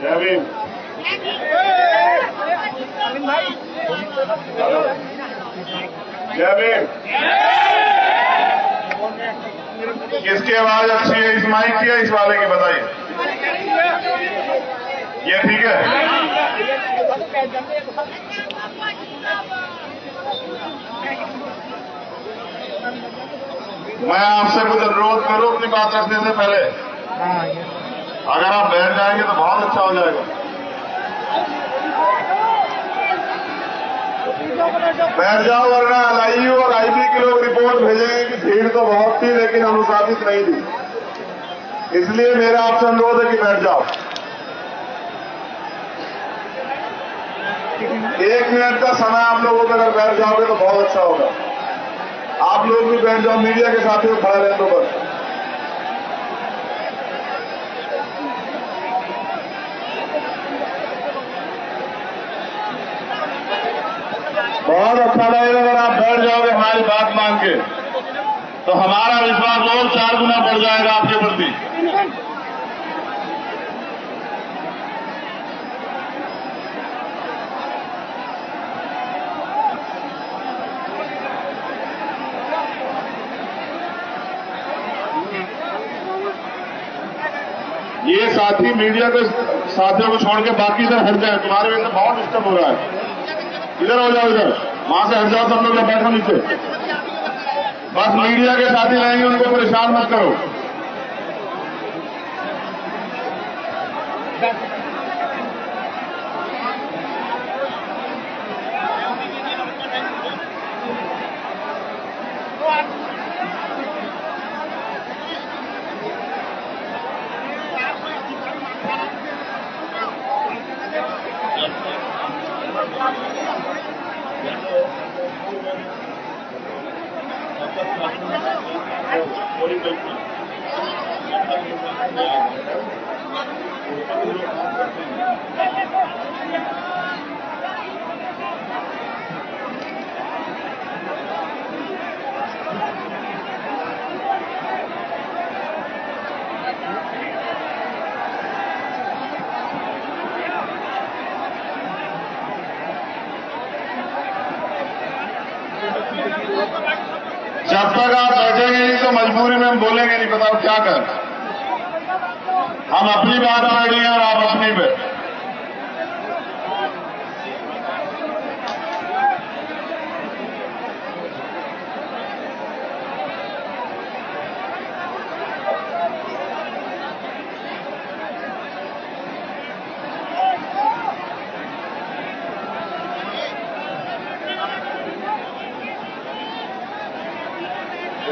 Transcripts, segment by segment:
जय भीम। जय भीम। किसकी आवाज अच्छी है, इस माइक की या इस वाले की, बताइए। ये ठीक है। मैं आपसे कुछ अनुरोध करूं अपनी बात रखने से पहले। अगर आप बैठ जाएंगे तो बहुत अच्छा हो जाएगा। बैठ जाओ, वरना LIU और IB के लोग रिपोर्ट भेजेंगे कि भीड़ तो बहुत थी लेकिन अनुशासित नहीं थी। इसलिए मेरा आपसे अनुरोध है कि बैठ जाओ। 1 मिनट का समय आप लोगों को अगर बैठ जाओगे तो बहुत अच्छा होगा। आप लोग भी बैठ जाओ, मीडिया के साथियों खड़ा रहे तो बस। बहुत अच्छा लगेगा अगर आप बैठ जाओगे हमारी बात मान के, तो हमारा विश्वास और 4 गुना बढ़ जाएगा आपके प्रति। ये साथी मीडिया के साथियों को छोड़ के बाकी इधर हट जाए, तुम्हारे वजह से बहुत डिस्टर्ब हो रहा है। इधर हो जाओ, इधर वहां से हट जाओ, सब लोग बैठो नीचे। बस मीडिया के साथी रहेंगे, उनको परेशान मत करो। जब तक आप बैठेंगे नहीं तो मजबूरी में हम बोलेंगे नहीं, बताओ क्या कर। हम अपनी बात पे अड़ी हैं और आप अपनी पे।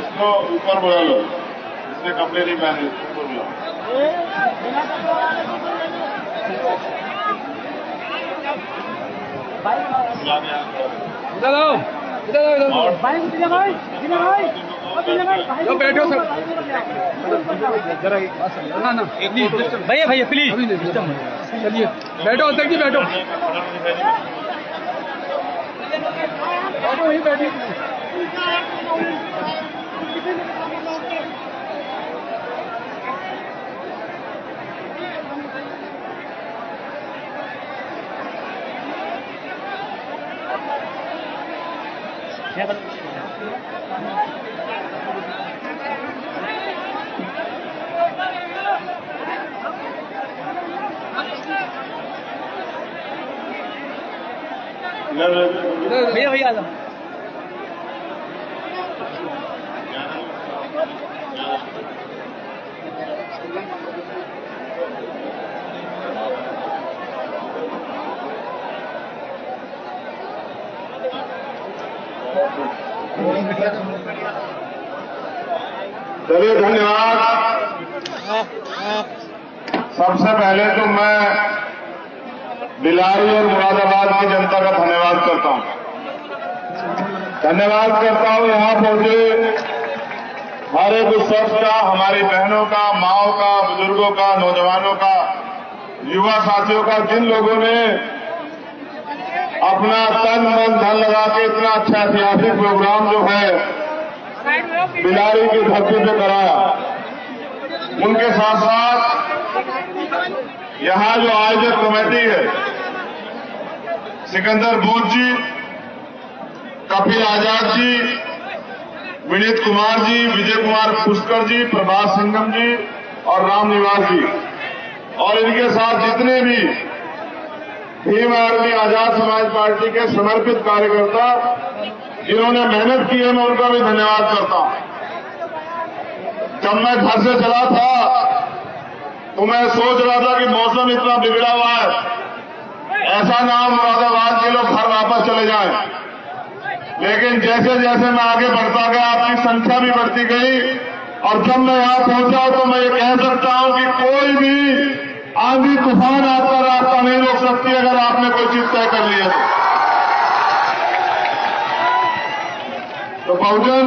इसको ऊपर बुला लो, इसने कपड़े नहीं पहने, इसको बुलाओ। इधर आओ, इधर आओ, इधर आओ। तो बैठो सब। ना ना भैया भैया प्लीज चलिए बैठो, अध्यक्ष जी बैठो, बैठो वहीं बैठिए। भैया भैया आ जाओ। चलिए धन्यवाद। सबसे पहले तो मैं बिलारी और मुरादाबाद की जनता का धन्यवाद करता हूं। धन्यवाद करता हूं यहां पहुंचे हर एक उस शख्स का, हमारी बहनों का, माओं का, बुजुर्गों का, नौजवानों का, युवा साथियों का, जिन लोगों ने अपना तन मन धन लगा के इतना अच्छा ऐतिहासिक प्रोग्राम जो है बिलारी की धरती पे कराया। उनके साथ साथ यहां जो आयोजक कमेटी है, सिकंदर बोध जी, कपिल आजाद जी, विनीत कुमार जी, विजय कुमार पुष्कर जी, प्रभास सिंघम जी और राम निवास जी, और इनके साथ जितने भी भीम आर्मी आजाद समाज पार्टी के समर्पित कार्यकर्ता जिन्होंने मेहनत की है, मैं उनका भी धन्यवाद करता हूं। जब मैं घर से चला था तो मैं सोच रहा था कि मौसम इतना बिगड़ा हुआ है, ऐसा ना हो मुरादाबाद के लोग घर वापस चले जाएं। लेकिन जैसे जैसे मैं आगे बढ़ता गया, आपकी संख्या भी बढ़ती गई, और जब मैं यहां पहुंचा तो मैं ये कह सकता हूं कि कोई भी आंधी तूफान आपका रास्ता नहीं रोक सकती अगर आपने कोई चीज तय कर ली है तो बहुजन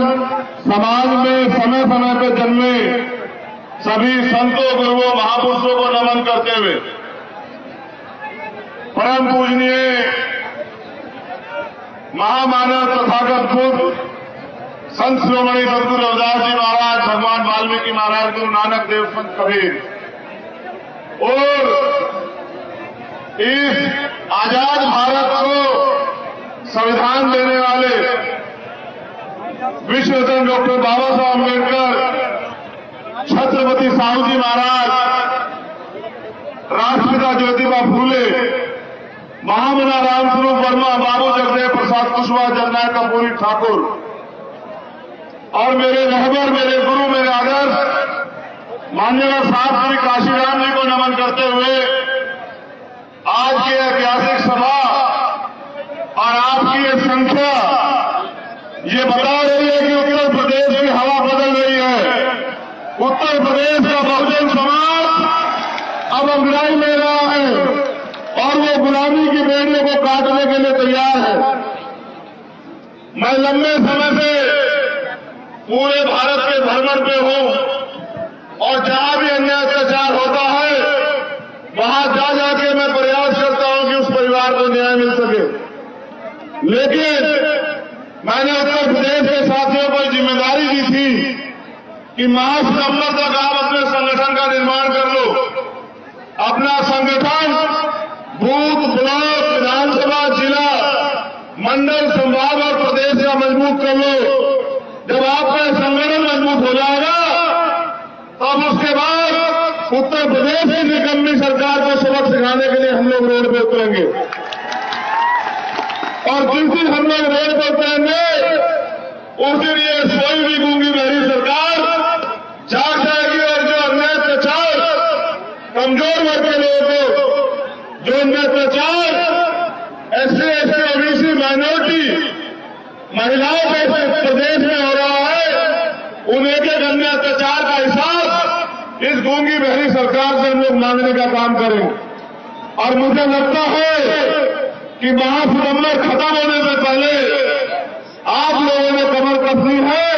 समाज में समय समय पर जन्मे सभी संतों, गुरुओं, महापुरुषों को नमन करते हुए परम पूजनीय महामानव तथागत बुद्ध संत शिरोमणि सद्गुरु रविदास जी महाराज, भगवान वाल्मीकि महाराज, गुरु नानक देव, संत कबीर और इस आजाद भारत को संविधान देने वाले विश्व रत्न डॉक्टर बाबा साहब अम्बेडकर, छत्रपति साहू जी महाराज, राष्ट्रपिता ज्योतिबा फूले, महामना रामस्वरूप वर्मा, बाबू जगदेव प्रसाद कुशवाहा, जननायक कर्पूरी ठाकुर और मेरे रहबर, मेरे गुरु, मेरे आदर्श माननीय साहब श्री काशीराम जी को नमन करते हुए आज की ऐतिहासिक सभा और आपकी ये संख्या ये बता रही है कि उत्तर प्रदेश की हवा बदल रही है। उत्तर प्रदेश का बहुजन समाज अब अंग्रेजी ले रहा है और वो गुलामी की बेड़ियों को काटने के लिए तैयार है। मैं लंबे समय से पूरे भारत के भ्रमण पे हूं और जहां भी अन्याय अत्याचार होता है वहां जा जाके मैं प्रयास करता हूं कि उस परिवार को न्याय मिल सके। लेकिन मैंने उत्तर प्रदेश के साथियों को जिम्मेदारी दी थी कि मार्च सितंबर तक आप अपने संगठन का निर्माण कर लो। अपना संगठन बूथ, ब्लॉक, विधानसभा, जिला, मंडल, संभाग और प्रदेश का मजबूत कर लो। जब आपका संगठन मजबूत हो जाएगा तब उसके बाद उत्तर प्रदेश की निकम्मी सरकार को सबक सिखाने के लिए हम लोग रोड पे उतरेंगे। और जिस दिन हम लोग रोड पे उतरेंगे उस दिन ये सोई भी गूंगी बहरी सरकार जाग जाएगी और जो अन्याय अत्याचार कमजोर वर्ग के लोगों को, जो अन्याय अत्याचार एससी, एसटी, ओबीसी, माइनॉरिटी, महिलाओं के प्रदेश में हो रहा है, उन एक एक अन्याय अत्याचार का हिसाब इस गूंगी बहरी सरकार से हम लोग मांगने का काम करेंगे। और मुझे लगता है कि महासितंबर खत्म होने से पहले आप लोगों ने कमर कसनी है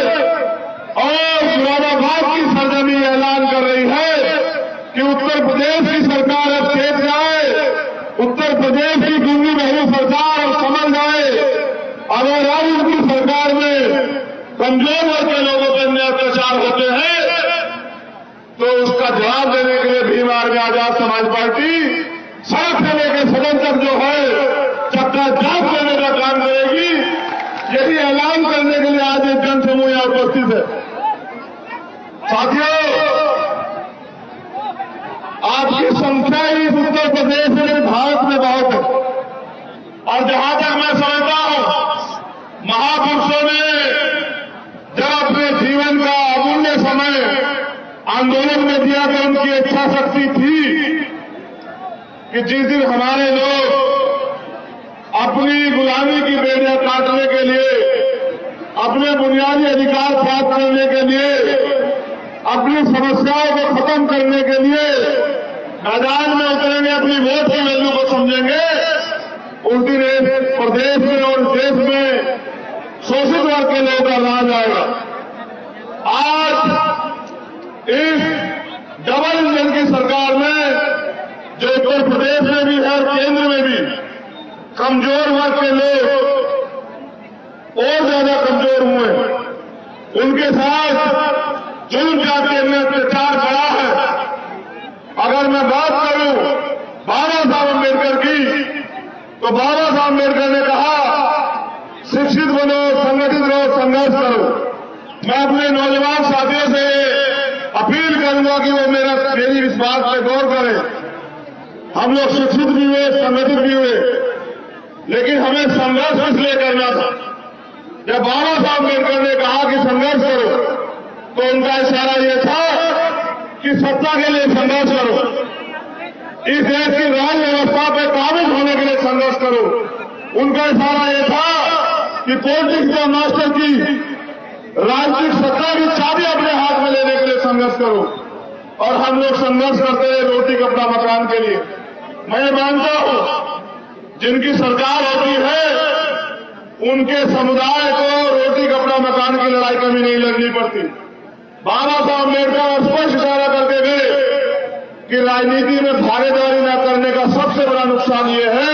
और मुरादाबाद की सरजमी ऐलान कर रही है कि उत्तर प्रदेश की सरकार अब चेत जाए, उत्तर प्रदेश की गूंगी बहरी सरकार अब समझ जाए। अगर अब उनकी सरकार में कमजोर वर्ग के लोगों पर अन्याय अत्याचार होते हैं तो उसका जवाब देने के लिए भीम आर्मी आजाद समाज पार्टी सड़क से लेकर सदन तक जो है चक्का जाप देने का काम करेगी। यही ऐलान करने के लिए आज एक जनसमूह यहां उपस्थित है। साथियों, आपकी संख्या ही उत्तर प्रदेश में, भारत में बहुत है और जहां तक मैं समझता हूं महापुरुषों ने जब अपने जीवन का अमूल्य समय आंदोलन में दिया तो उनकी इच्छा शक्ति थी कि जिस दिन हमारे लोग अपनी गुलामी की बेड़ियां काटने के लिए, अपने बुनियादी अधिकार प्राप्त करने के लिए, अपनी समस्याओं को खत्म करने के लिए मैदान में उतरेंगे, अपनी वोट की वैल्यू को समझेंगे, उस दिन इस प्रदेश में और देश में शोषित वर्ग के लोगों का राज आएगा। आज इस डबल इंजन की सरकार में जो उत्तर प्रदेश में भी है और केंद्र में भी कमजोर वर्ग के लोग और ज्यादा कमजोर हुए, उनके साथ जुल्म जाति अत्याचार बढ़ा है। मैं बात करूं बाबा साहब अम्बेडकर की, तो बाबा साहब अम्बेडकर ने कहा शिक्षित बनो, संगठित रहो, संघर्ष करो। मैं अपने नौजवान साथियों से अपील करूंगा कि वो मेरी इस बात पे गौर करें। हम लोग शिक्षित भी हुए, संगठित भी हुए, लेकिन हमें संघर्ष इसलिए करना था। जब बाबा साहब अम्बेडकर ने कहा कि संघर्ष करो, तो उनका इशारा यह था कि सत्ता के लिए संघर्ष करो, इस देश की राज व्यवस्था पर काबिज होने के लिए संघर्ष करो। उनका इशारा यह था कि पॉलिटिक्स का मास्टर की राजनीतिक सत्ता की चाबी अपने हाथ में लेने के लिए संघर्ष करो। और हम लोग संघर्ष करते हैं रोटी कपड़ा मकान के लिए। मैं मानता हूं जिनकी सरकार होती है उनके समुदाय को रोटी कपड़ा मकान की लड़ाई कभी नहीं लड़नी पड़ती। बाबा साहब अम्बेडकर स्पष्ट इशारा करके गए कि राजनीति में भागीदारी न करने का सबसे बड़ा नुकसान ये है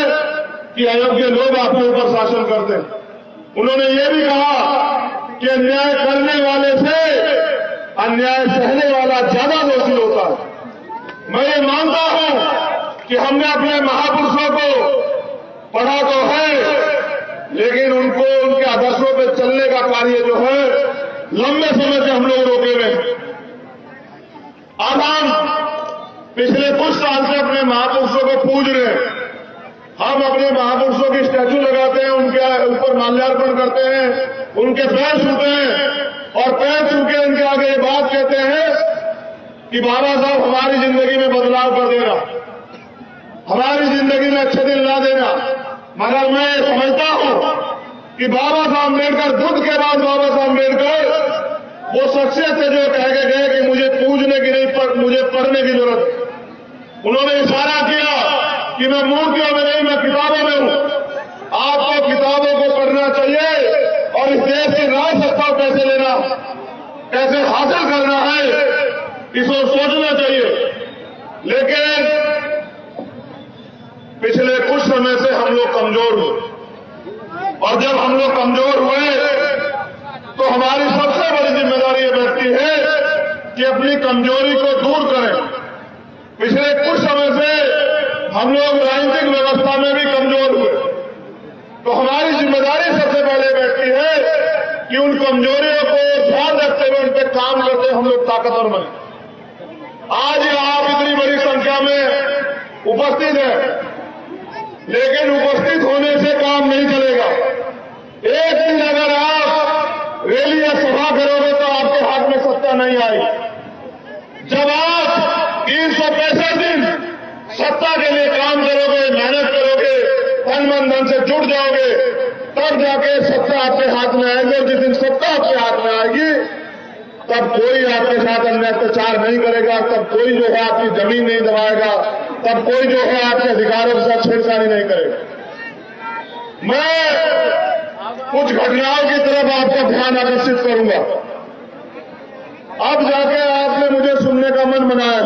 कि अयोग्य लोग आपके ऊपर शासन करते हैं। उन्होंने ये भी कहा कि अन्याय करने वाले से अन्याय सहने वाला ज्यादा दोषी होता है। मैं ये मानता हूं कि हमने अपने महापुरुषों को पढ़ा तो है, लेकिन उनको उनके आदर्शों पर चलने का कार्य जो है लंबे समय से हम लोग रोके हुए हैं। अब हम पिछले कुछ साल से अपने महापुरुषों को पूज रहे हैं। हम अपने महापुरुषों की स्टैचू लगाते हैं, उनके ऊपर माल्यार्पण करते हैं, उनके पैर छूते हैं और पैर छू के उनके आगे ये बात कहते हैं कि बाबा साहब हमारी जिंदगी में बदलाव कर देना, हमारी जिंदगी में अच्छे दिन ला देना। मगर मैं समझता हूं कि बाबा साहब अम्बेडकर, बुद्ध के बाद बाबा साहब अम्बेडकर वो शख्सियत है जो कह के गए कि मुझे पूजने की नहीं पर मुझे पढ़ने की जरूरत है। उन्होंने इशारा किया कि मैं मूर्तियों में नहीं, मैं किताबों में हूं। आपको किताबों को पढ़ना चाहिए और इस देश की राज सत्ता कैसे लेना, कैसे हासिल करना है, इसको सोचना चाहिए। लेकिन पिछले कुछ समय से हम लोग कमजोर हुए, और जब हम लोग कमजोर हुए तो हमारी सबसे बड़ी जिम्मेदारी ये बैठती है कि अपनी कमजोरी को दूर करें। पिछले कुछ समय से हम लोग राजनीतिक व्यवस्था में भी कमजोर हुए, तो हमारी जिम्मेदारी सबसे पहले बैठती है कि उन कमजोरियों को ध्यान रखते हुए उन पर काम करते हम लोग ताकतवर बने। आज आप इतनी बड़ी संख्या में उपस्थित हैं, लेकिन उपस्थित होने से काम नहीं चलेगा। एक दिन अगर आप रैली या सभा करोगे तो आपके हाथ में सत्ता नहीं आएगी। जब आप 365 दिन सत्ता के लिए काम करोगे, मेहनत करोगे, तन मन धन से जुड़ जाओगे, तब जाके सत्ता आपके हाथ में आएगी। और जिस दिन सत्ता आपके हाथ में आएगी तब कोई आपके साथ अन्याय अत्याचार नहीं करेगा, तब कोई जो है आपकी जमीन नहीं दबाएगा, तब कोई जो है आपके अधिकारों के साथ छेड़छाड़ी नहीं करेगा। मैं कुछ घटनाओं की तरफ आपका ध्यान आकर्षित करूंगा। अब जाके आपने मुझे सुनने का मन बनाया।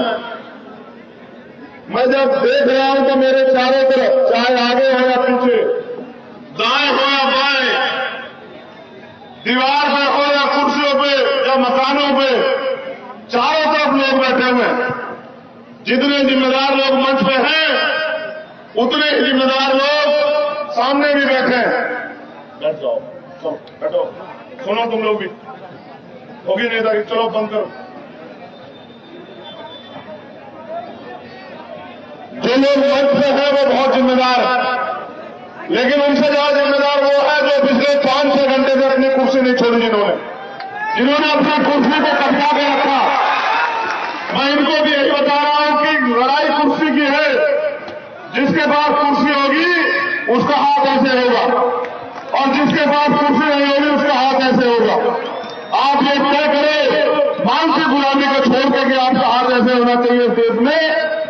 मैं जब देख रहा हूं तो मेरे चारों तरफ, चाहे आगे हो या पीछे, दाएं हो या बाएं, दीवार पे हो या कुर्सियों पे या मकानों पे, चारों तरफ लोग बैठे हुए हैं। जितने जिम्मेदार लोग मंच पे हैं उतने ही जिम्मेदार लोग सामने भी बैठे हैं। बैठ जाओ, चलो बैठो, सुनो तुम लोग भी, होगी नेतागिरी, चलो बंद करो। जो लोग मंच पे हैं वो बहुत जिम्मेदार है, लेकिन उनसे ज्यादा जिम्मेदार वो है जो पिछले 5-6 घंटे से अपनी कुर्सी नहीं छोड़ी, जिन्होंने अपनी कुर्सी को कब्जा के रखा। मैं इनको भी यही बता रहा हूं कि लड़ाई कुर्सी की है। जिसके पास कुर्सी होगी उसका हाथ ऐसे होगा, और जिसके पास कुर्सी नहीं होगी उसका हाथ ऐसे होगा। आप ये तय करें मानसिक गुलामी को छोड़ के कि आपका हाथ ऐसे होना चाहिए देश में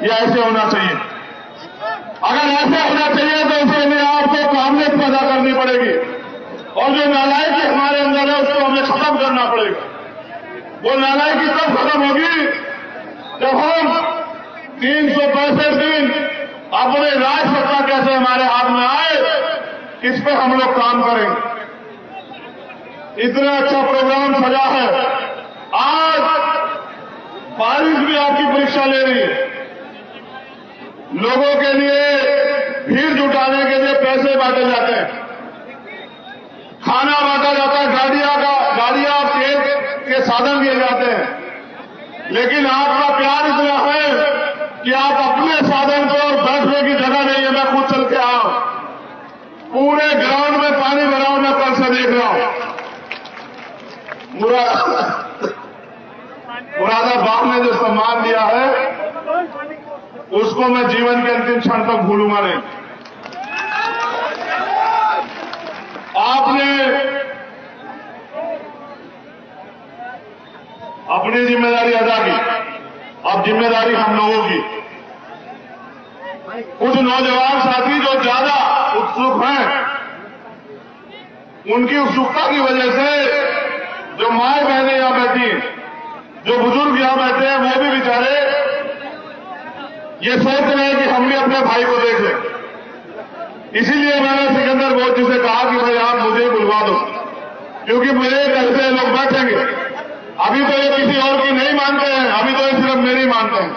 या ऐसे होना चाहिए। अगर ऐसे होना चाहिए तो उसके लिए आपको काबिलियत पैदा करनी पड़ेगी, और जो नालायकी हमारे अंदर है उसको हमें खत्म करना पड़ेगा। वो नालायकी तब खत्म होगी जब हम 365 दिन अपने राज सत्ता कैसे हमारे हाथ में आए इस पे हम लोग काम करेंगे। इतना अच्छा प्रोग्राम सजा है। आज बारिश भी आपकी परीक्षा ले रही है। लोगों के लिए भीड़ जुटाने के लिए पैसे बांटे जाते हैं, खाना बांटा जाता है, गाड़ियां तेल के साधन दिए जाते हैं। लेकिन आपका प्यार इतना है कि आप अपने साधन पर और बैठने की जगह नहीं है। मैं खुद चल के आया, पूरे ग्राउंड में पानी भरा हूं, मैं कल से देख रहा हूं। मुरादाबाद ने जो सम्मान दिया है उसको मैं जीवन के अंतिम क्षण तक भूलूंगा नहीं। आपने अपनी जिम्मेदारी अदा की, अब जिम्मेदारी हम लोगों की। कुछ नौजवान साथी जो ज्यादा उत्सुक हैं, उनकी उत्सुकता की वजह से जो माए बहनें यहां बैठी, जो बुजुर्ग यहां बैठे हैं, वो भी बेचारे ये सोच रहे हैं कि हम भी अपने भाई को देख लें। इसीलिए मैंने सिकंदर बोध जी से कहा कि भाई आप मुझे बुलवा दो, क्योंकि मुझे ऐसे लोग बैठेंगे। अभी तो ये किसी और की नहीं मानते हैं, अभी तो ये सिर्फ मेरी मानते हैं।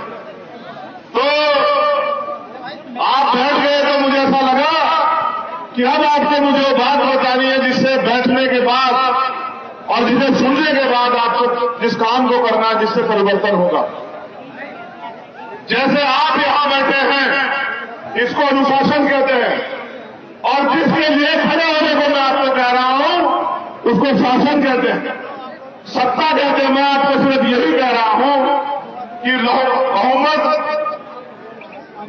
तो आप बैठ गए तो मुझे ऐसा लगा कि अब आपको मुझे वो बात बतानी है जिससे बैठने के बाद और जिसे सुनने के बाद आपको जिस काम को करना है, जिससे परिवर्तन होगा। जैसे आप यहां बैठे हैं, इसको अनुशासन कहते हैं, और जिसके लिए खड़े होने को मैं आपको कह रहा हूं उसको शासन कहते हैं, सत्ता कहते हैं। मैं आपको सिर्फ यही कह रहा हूं कि बहुमत,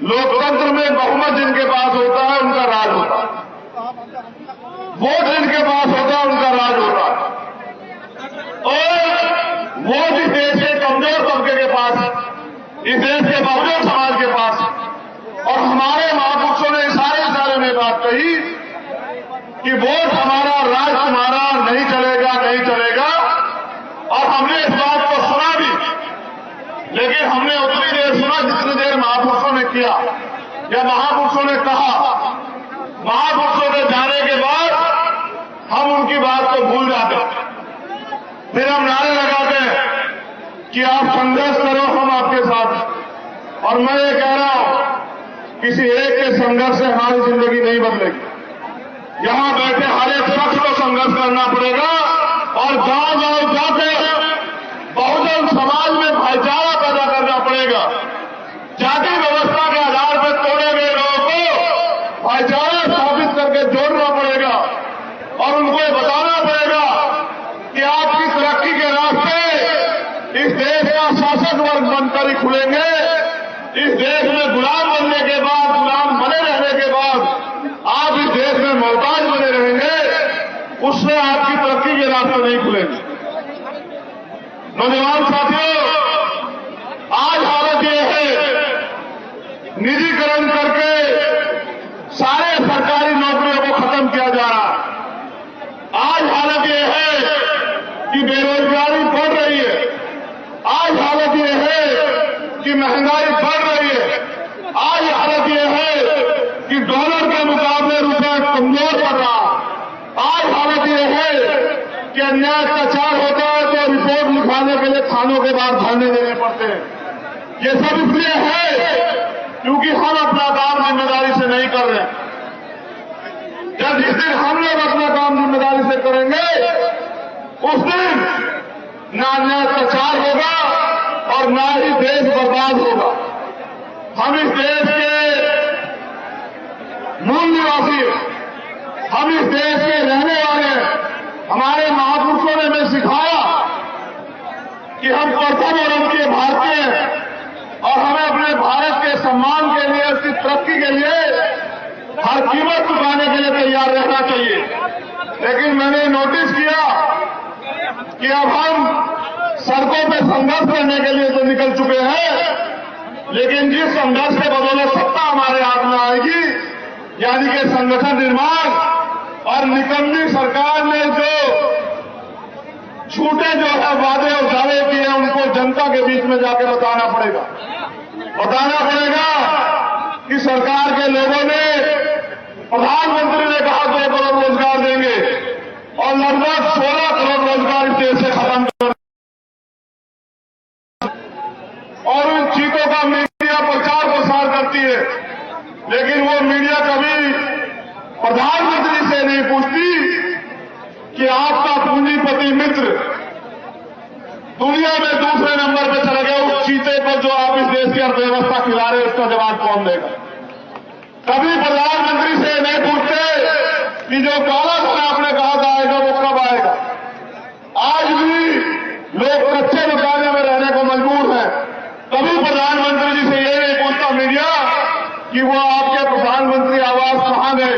लोकतंत्र में बहुमत जिनके पास होता है उनका राज होता है, वोट जिनके पास होता है उनका राज होता है। और वो जिस देश के कमजोर तबके के पास, इस देश के बहुजन समाज के पास, और हमारे महापुरुषों ने सारे में बात कही कि वोट हमारा, राज तुम्हारा, नहीं चलेगा, नहीं चलेगा। और हमने इस बात को सुना भी, लेकिन हमने उतनी देर सुना जितनी देर महापुरुषों ने किया या महापुरुषों ने कहा। महापुरुषों के जाने के बाद हम उनकी बात को भूल जाते हैं, फिर हम नारे लगाते हैं कि आप संघर्ष करो, हम आपके साथ। और मैं ये कह रहा हूं, किसी एक के संघर्ष से हमारी जिंदगी नहीं बदलेगी। यहां बैठे हर एक शख्स को संघर्ष करना पड़ेगा और गांव-गांव जाकर बहुजन समाज में भाईचारा पैदा करना पड़ेगा। जाति व्यवस्था के आधार पर तोड़े गए लोगों को भाईचारा स्थापित करके जोड़ना पड़ेगा और उनको ये बताना पड़ेगा कि आपकी तरक्की के रास्ते इस देश का शासक वर्ग बनकर ही खुलेंगे। इस देश में गुलाम बनने के बाद, गुलाम बने रहने के बाद आप इस देश में मोहताज बने रहेंगे, उससे आपकी तरक्की के रास्ते नहीं खुलेंगे। नौजवान साथियों, आज हालत यह है, निजीकरण करके सारे सरकारी नौकरियों को खत्म किया जा रहा है। आज हालत यह है कि बेरोजगारी बढ़ रही है। आज हालत यह है कि महंगाई बढ़ रही है। आज हालत यह है कि डॉलर के मुकाबले रुपया कमजोर पड़ रहा है। आज हालत यह है कि अन्याय अत्याचार होता है तो रिपोर्ट लिखवाने के लिए थानों के बाहर धरने देने पड़ते हैं। ये सब इसलिए है क्योंकि हम अपना काम जिम्मेदारी से नहीं कर रहे हैं। जब जिस दिन हम लोग अपना काम जिम्मेदारी से करेंगे, उस दिन ना अन्याय अत्याचार होगा और ना ही देश बर्बाद होगा। हम इस देश के मूल निवासी, हम इस देश के रहने वाले, हमारे महापुरुषों ने हमें सिखाया कि हम प्रथम और उनके भारतीय हैं और हमें अपने भारत के सम्मान के लिए, उसकी तरक्की के लिए हर कीमत चुकाने के लिए तैयार रहना चाहिए। लेकिन मैंने नोटिस किया कि अब हम सड़कों पे संघर्ष करने के लिए तो निकल चुके हैं, लेकिन जिस संघर्ष के बदौलत सत्ता हमारे हाथ में आएगी, यानी कि संगठन निर्माण, और निकम्मी सरकार ने जो छूटे जो है वादे और दावे किए हैं, उनको जनता के बीच में जाके बताना पड़ेगा कि सरकार के लोगों ने, प्रधानमंत्री ने कहा 2 करोड़ रोजगार देंगे और लगभग 16 करोड़ रोजगार इस देश से खत्म कर, और उन चीजों का मीडिया प्रचार प्रसार करते सकती है, लेकिन वो मीडिया कभी प्रधानमंत्री से नहीं पूछती कि आपका पूंजीपति मित्र दुनिया में दूसरे नंबर पर चला गया, उस चीते पर जो आप इस देश की अर्थव्यवस्था खिला रहे हैं, उसका जवाब कौन देगा। कभी प्रधानमंत्री से नहीं पूछते कि जो काला धन आपने कहा था आएगा, वो कब आएगा। आज भी लोग कच्चे मकाने में रहने को मजबूर हैं। कभी प्रधानमंत्री जी से ये नहीं पूछता मीडिया कि वो आपके प्रधानमंत्री आवास कहां गए।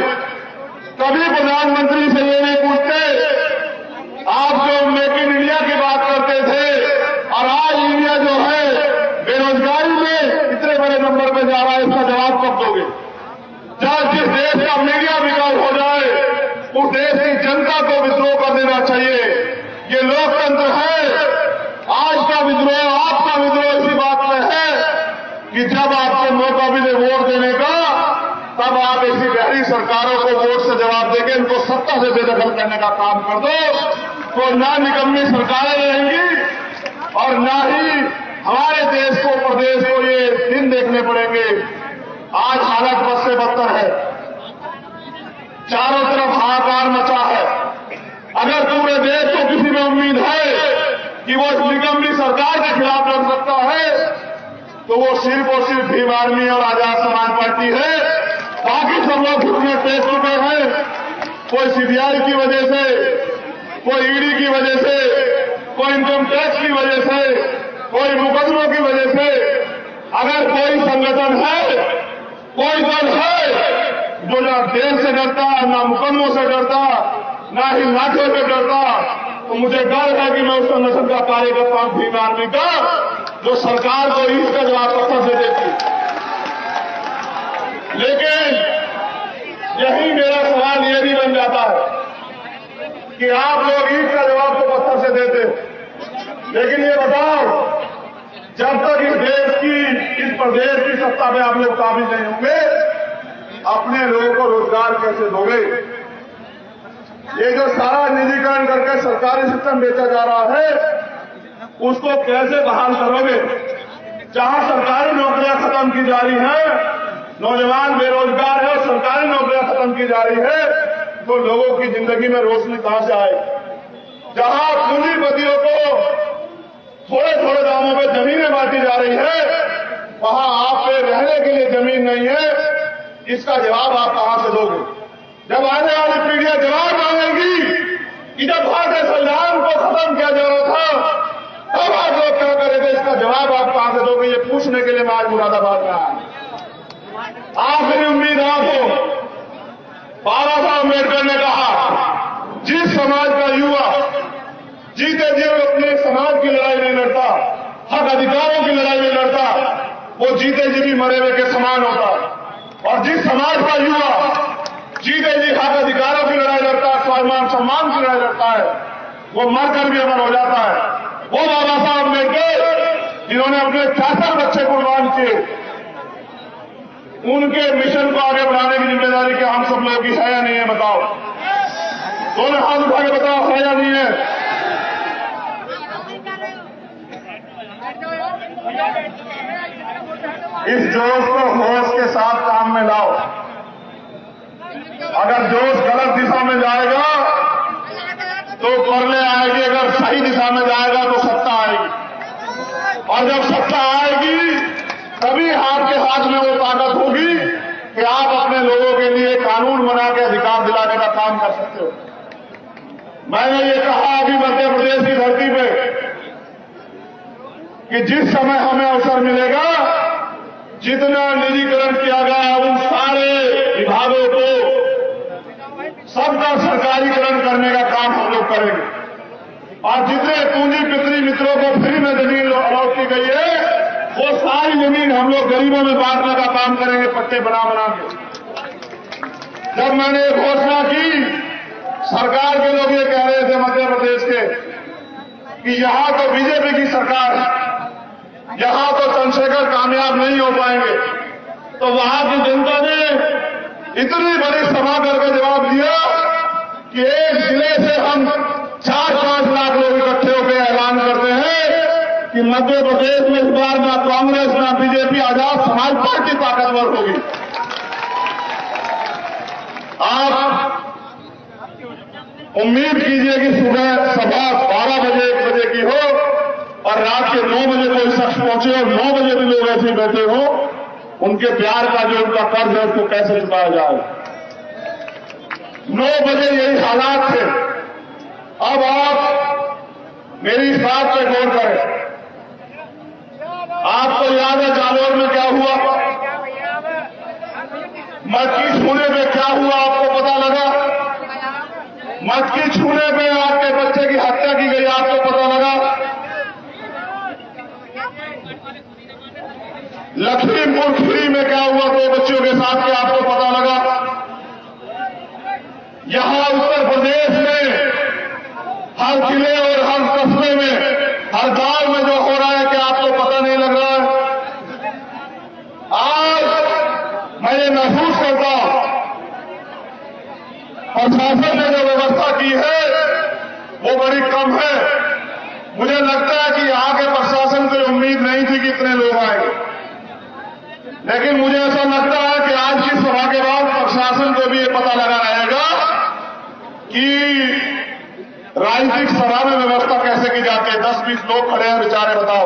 कभी प्रधानमंत्री से ये नहीं पूछते आप जो मेक इन इंडिया की बात करते थे और आज इंडिया जो है बेरोजगारी में इतने बड़े नंबर पर जा रहा है, इसका जवाब कब दोगे। जब जिस देश का मीडिया विकास हो जाए, उस देश की जनता को विद्रोह कर देना चाहिए। ये लोकतंत्र है। आज का विद्रोह, आपका विद्रोह इसी बात में है कि जब आपको मौका मिले वोट देने का, तब आप ऐसी गहरी सरकारों को वोट से जवाब देके इनको सत्ता से बेदखल करने का काम कर दो, तो ना निकम्मी सरकारें रहेंगी और ना ही हमारे देश को, प्रदेश को ये दिन देखने पड़ेंगे। आज हालत बद से बदतर है, चारों तरफ हाहाकार मचा है। अगर पूरे देश को किसी में उम्मीद है कि वो निकम्मी सरकार के खिलाफ लड़ सकता है, तो वो सिर्फ और सिर्फ भीम आर्मी और आजाद समाज पार्टी है। बाकी सब लोग कितने टेक चुके हैं, कोई सीबीआई की वजह से, कोई ईडी की वजह से, कोई इनकम टैक्स की वजह से, कोई मुकदमों की वजह से। अगर कोई संगठन है, कोई दल है जो ना देश से डरता, ना मुकदमों से डरता, ना ही लाठों से डरता, तो मुझे डर है कि मैं उस संगठन का कार्यकर्ता हूं, भीम आर्मी का, जो सरकार को ईद का जवाब पत्थर से देती। लेकिन यही मेरा सवाल ये भी बन जाता है कि आप लोग ईद का जवाब तो पत्थर से देते, लेकिन ये बताओ, जब तक इस देश की, इस प्रदेश की सत्ता में आप लोग काबिल नहीं होंगे, अपने लोगों को रोजगार कैसे दोगे। ये जो सारा निजीकरण करके सरकारी सिस्टम बेचा जा रहा है, उसको कैसे बहाल करोगे। जहां सरकारी नौकरियां खत्म की जा रही हैं, नौजवान बेरोजगार है और सरकारी नौकरियां खत्म की जा रही है, तो लोगों की जिंदगी में रोशनी कहां से आए। जहां पूंजीपतियों को थोड़े थोड़े दामों पे जमीनें बांटी जा रही है, वहां आप पे रहने के लिए जमीन नहीं है। इसका जवाब आप कहां से दोगे। जब आने वाली पीढ़ियां जवाब मांगेंगी कि जब भारतीय संविधान को खत्म किया जा रहा था, तब आप लोग क्या करेंगे, इसका जवाब आप कहां से दोगे। ये पूछने के लिए मैं आज मुरादाबाद में आया। आखिरी उम्मीद आपको, बाबा साहब अम्बेडकर ने कहा, जिस समाज का युवा जीते जी अपने समाज की लड़ाई नहीं लड़ता, हक अधिकारों की लड़ाई नहीं लड़ता, वो जीते जी भी मरे हुए के समान होता। और जिस समाज का युवा जीते जी हक अधिकारों की लड़ाई लड़ता है, स्वाभिमान सम्मान की लड़ाई लड़ता है, वो मरकर भी अमर हो जाता है। वो बाबा साहब अम्बेडकर जिन्होंने अपने 66 बच्चे कुर्बान किए, उनके मिशन को आगे बढ़ाने की जिम्मेदारी क्या हम सब लोगों की है या नहीं है, बताओ। दोनों हाथ उठा के बताओ, है या नहीं है। इस जोश को होश के साथ काम में लाओ। अगर जोश गलत दिशा में जाएगा तो परले आएगी, अगर सही दिशा में जाएगा तो सत्ता आएगी। और जब सत्ता आएगी, तभी आपके हाथ में वो ताकत होगी कि आप अपने लोगों के लिए कानून बना के अधिकार दिलाने का काम कर सकते हो। मैंने ये कहा अभी मध्य प्रदेश की धरती पे कि जिस समय हमें अवसर मिलेगा, जितना निजीकरण किया गया उन सारे विभागों को सबका सरकारीकरण करने का काम हम लोग करेंगे। और जितने पूंजीपति मित्रों को फ्री में जमीन अलॉट की गई है, वो सारी जमीन हम लोग गरीबों में बांटने का काम करेंगे, पट्टे बना बना के। जब मैंने घोषणा की, सरकार के लोग ये कह रहे थे मध्य प्रदेश के कि यहां तो बीजेपी की सरकार है, यहां तो चंद्रशेखर कामयाब नहीं हो पाएंगे। तो वहां की जनता ने इतनी बड़ी सभा करके जवाब दिया कि एक जिले से हम 4-5 लाख लोग इकट्ठे होकर ऐलान करते हैं कि कि मध्य प्रदेश में इस बार ना कांग्रेस ना बीजेपी आजाद समाज पार्टी ताकतवर होगी। आप उम्मीद कीजिए कि सुबह सभा 12 बजे 1 बजे की हो और रात के 9 बजे कोई शख्स पहुंचे और 9 बजे भी लोग ऐसे बैठे हो, उनके प्यार का जो उनका कर्ज है उसको कैसे चुकाया जाए। 9 बजे यही हालात थे। अब आप मेरी इस बात पे गौर करें। आपको याद है जालौर में क्या हुआ, मत की छूने पे क्या हुआ, आपको पता लगा? मत की छूने पे आपके बच्चे की हत्या की गई, आपको पता लगा? लखीमपुर खीरी में क्या हुआ 2 बच्चियों के साथ, क्या आपको पता लगा? यहां उत्तर प्रदेश में हर जिले और हर कस्बे में, हर गांव में जो हो रहा है, क्या आपको पता नहीं लग रहा है? आज मैं ये महसूस करता हूं प्रशासन ने जो व्यवस्था की है वो बड़ी कम है। मुझे लगता है कि यहां के प्रशासन को उम्मीद नहीं थी कि इतने लोग आएंगे, लेकिन मुझे ऐसा लगता है कि आज की सभा के बाद प्रशासन को भी ये पता लगा रहेगा कि राजनीतिक सभा में व्यवस्था कैसे की जाती है। 10-20 लोग खड़े हैं बेचारे, बताओ,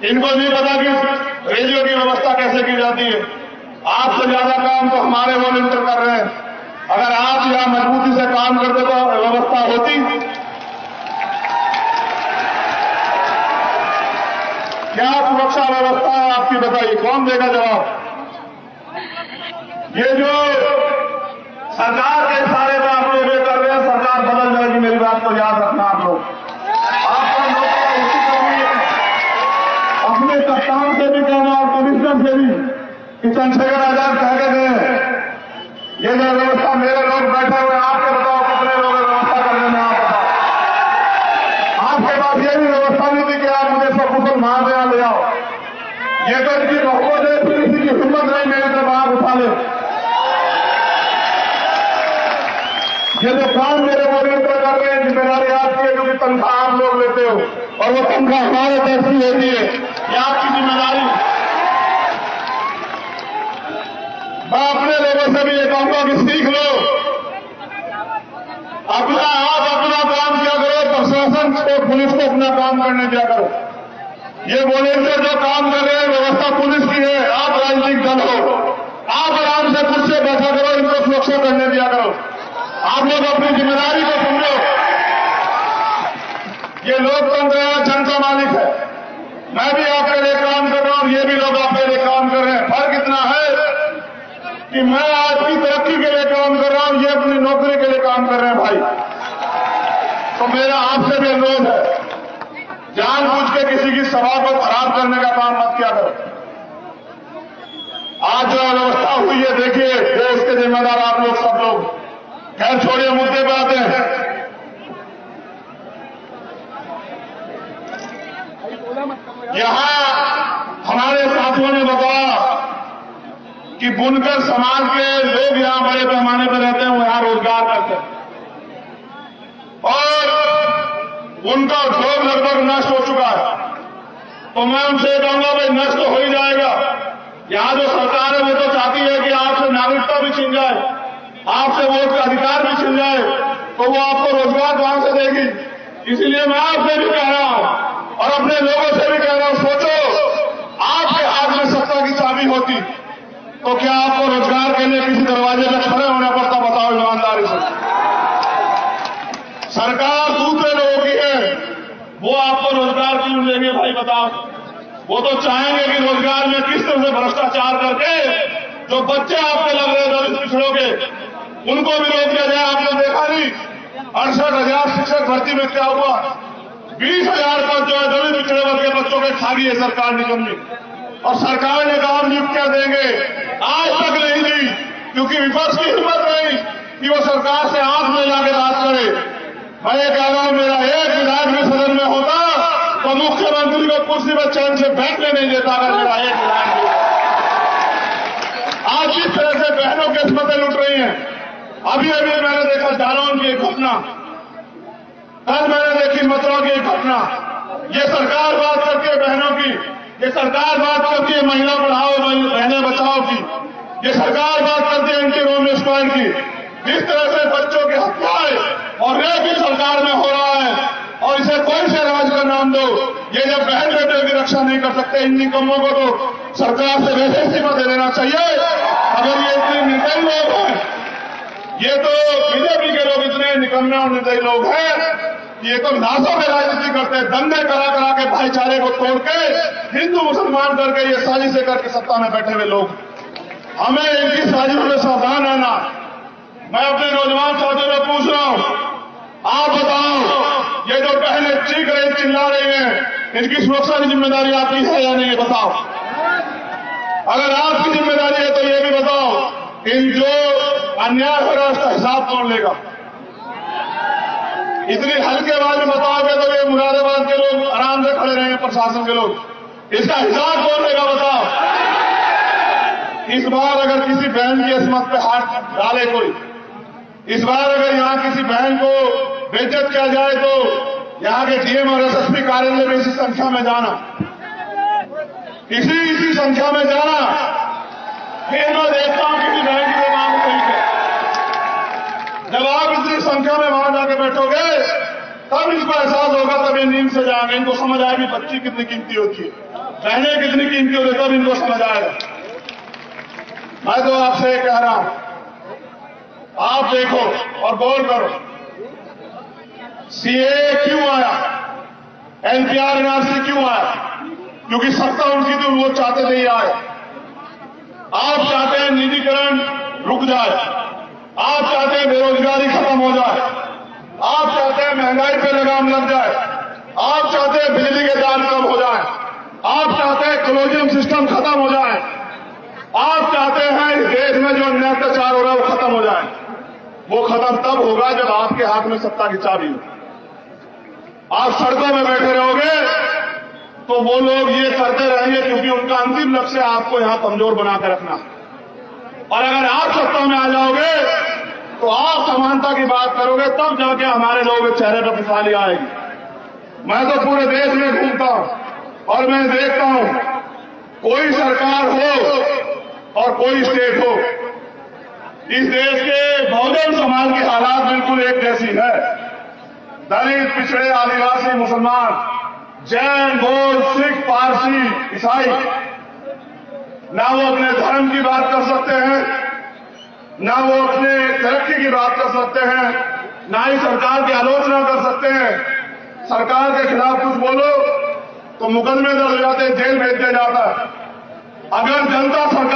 इनको नहीं पता कि रेडियो की व्यवस्था कैसे की जाती है। आपसे ज्यादा काम तो हमारे वॉलंटियर कर रहे हैं। अगर आप यहां मजबूती से काम करते तो व्यवस्था होती। क्या सुरक्षा व्यवस्था है आपकी, बताइए, कौन देगा जवाब? ये जो सरकार के इशारे पे आप लोग ये कर रहे हैं, सरकार बदल जाएगी, मेरी बात को याद रखना आप लोग। आपका लोग उसी करनी है, अपने कप्तान से भी कहना और कमिश्नर से भी कि चंद्रशेखर आजाद कह के गए हैं ये जो व्यवस्था, मेरे लोग बैठे हुए, आपके बताओ कितने लोग व्यवस्था करने में, आप बताओ। आपके पास ये भी व्यवस्था नहीं थी कि आप मुझे सब कुछ मार यहां ले आओ। ये तो इनकी बहुमत है, फिर किसी की हिम्मत नहीं मेरी तरफ आप उठा ले। ये जो काम मेरे वॉलंटियर कर रहे हैं, जिम्मेदारी आपकी है, क्योंकि तनख्वाह आप लोग लेते हो और वो तनख्वाह हमारे तरफ से होती है, ये आपकी जिम्मेदारी। मैं अपने लोगों से भी ये कहूंगा कि सीख लो, आप अपना काम किया करो, प्रशासन को, पुलिस को अपना काम करने दिया करो। ये वॉलंटियर जो काम कर रहे हैं, व्यवस्था पुलिस की है, आप राजनीतिक दल हो, आप आराम से खुद से बैठा करो, इनको सुरक्षा करने दिया करो। आप लोग अपनी जिम्मेदारी को समझो। ये लोकतंत्र है, जनता मालिक है। मैं भी आपके लिए काम कर रहा हूं, ये भी लोग आपके लिए काम कर रहे हैं। फर्क इतना है कि मैं आपकी तरक्की के लिए काम कर रहा हूं, ये अपनी नौकरी के लिए काम कर रहे हैं भाई। तो मेरा आपसे भी अनुरोध है, जानबूझ के किसी की सभा को खराब करने का काम मत किया करो। आज जो व्यवस्था हुई है, देखिए, देश के जिम्मेदार आप लोग, सब लोग। खैर छोड़िए, मुद्दे पर आते हैं। यहां हमारे साथियों ने बताया कि बुनकर समाज के लोग यहां बड़े पैमाने पर रहते हैं, वो यहां रोजगार करते हैं और उनका उद्योग लगभग नष्ट हो चुका है। तो मैं उनसे कहूंगा, भाई नष्ट हो ही जाएगा। यहां जो सरकार है वो तो चाहती है कि आपसे नागरिकता भी छीन जाए, आपसे वोट का अधिकार भी छीन जाए, तो वो आपको रोजगार कहां से देगी। इसीलिए मैं आपसे भी कह रहा हूं और अपने लोगों से भी कह रहा हूं, सोचो, आपके हाथ में सत्ता की चाबी होती तो क्या आपको रोजगार के लिए किसी दरवाजे पर खड़े होना पड़ता? बताओ ईमानदारी से। सरकार दूसरे लोगों की है, वो आपको रोजगार क्यों देंगे भाई, बताओ। वो तो चाहेंगे कि रोजगार में किस तरह से भ्रष्टाचार करके जो बच्चे आपके लग रहे दलित पिछड़ों के, उनको भी रोक दिया जाए। आपने देखा नहीं 68,000 शिक्षक भर्ती में क्या हुआ? 20,000 पद जो है दलित पिछड़े वर्ग के बच्चों के खा गई है सरकार निकम्मी। और सरकार ने कहा हम नियुक्तियां देंगे, आज तक नहीं दी, क्योंकि विपक्ष की हिम्मत नहीं कि वो सरकार से आंख में जाके बात करे। मैं ये कह रहा हूं, मेरा एक विधायक भी सदन में होता तो मुख्यमंत्री को कुर्सी पर चैन से बैठने नहीं देता। अगर मेरा एक विधायक, आज जिस तरह से बहनों की किस्मतें लुट रही हैं, अभी मैंने देखा जालौन की एक घटना, कल मैंने देखी मथुरा की एक घटना। ये सरकार बात करती है बहनों की, ये सरकार बात करती है महिला पढ़ाओ बहनें बचाओ की, ये सरकार बात करती है एंटी रोम स्क्वाड की। जिस तरह से बच्चों की हत्याएं और रेप भी सरकार में हो रहा है, और इसे कोई से राज का नाम दो, ये जब बहन बेटियों की रक्षा नहीं कर सकते, इन निकम्मों को तो सरकार से वैसे इस्तीफा दे देना चाहिए। अगर ये इतने निर्दयी लोग हैं, ये तो बीजेपी के लोग इतने निकम्मे और निर्दयी लोग हैं, ये तो नासों में राजनीति करते हैं, दंगे करा करा के भाईचारे को तोड़ के हिंदू मुसलमान करके ये साजिशें करके सत्ता में बैठे हुए लोग। हमें इनकी साजिशों में सावधान रहना। मैं अपने नौजवान साथियों से पूछ रहा हूं, आप बताओ, ये जो बहनें चीख रही चिल्ला रही हैं, इनकी सुरक्षा की जिम्मेदारी आपकी है या नहीं, ये बताओ। अगर आपकी जिम्मेदारी है तो ये भी बताओ, इन जो अन्याय हो रहा है उसका हिसाब कौन लेगा? इतनी हल्के आवाज में बताओगे तो ये मुरादाबाद के लोग आराम से खड़े रहेंगे, प्रशासन के लोग, इसका हिसाब कौन लेगा बताओ। इस बार अगर किसी बहन की अस्मत पे हाथ डाले कोई, इस बार अगर यहां किसी बहन को बेइज्जत किया जाए तो यहां के डीएम और एसएसपी कार्यालय में इसी संख्या में जाना, इसी संख्या में जाना। फिर मैं देखता हूं किसी बहन की मांग नहीं है। जब आप इतनी संख्या में वहां जाके बैठोगे तब इनको एहसास होगा, तब ये नींद से जाएंगे, इनको समझ आएगी बच्ची कितनी कीमती होती है, बहनें कितनी कीमती होती है, तब इनको समझ आएगा। मैं तो आपसे कह रहा हूं, आप देखो और गौर करो, सीए क्यों आया, एनपीआर एनआरसी क्यों आया? क्योंकि सत्ता उनकी थी, वो चाहते नहीं आए। आप चाहते हैं निजीकरण रुक जाए, आप चाहते हैं बेरोजगारी खत्म हो जाए, आप चाहते हैं महंगाई पे लगाम लग जाए, आप चाहते हैं बिजली के दाम कम हो जाए, आप चाहते हैं कॉलोनियल सिस्टम खत्म हो जाए, आप चाहते हैं इस देश में जो अन्याय अत्याचार हो रहा है वो खत्म हो जाए। वो खत्म तब होगा जब आपके हाथ में सत्ता की चाबी हो। आप सड़कों में बैठे रहोगे तो वो लोग ये करते रहेंगे, क्योंकि उनका अंतिम लक्ष्य आपको यहां कमजोर बना कर रखना। और अगर आप सत्ता में आ जाओगे तो आप समानता की बात करोगे, तब जाके हमारे लोगों के चेहरे पर खुशहाली आएगी। मैं तो पूरे देश में घूमता हूं और मैं देखता हूं, कोई सरकार हो और कोई स्टेट हो, इस देश के बहुजन समाज की हालात बिल्कुल एक जैसी है। दलित, पिछड़े, आदिवासी, मुसलमान, जैन, बौद्ध, सिख, पारसी, ईसाई, ना वो अपने धर्म की बात कर सकते हैं, ना वो अपने तरक्की की बात कर सकते हैं, ना ही सरकार की आलोचना कर सकते हैं। सरकार के खिलाफ कुछ बोलो तो मुकदमे दर्ज हो जाते हैं, जेल भेज दिया जाता है। अगर जनता सरकार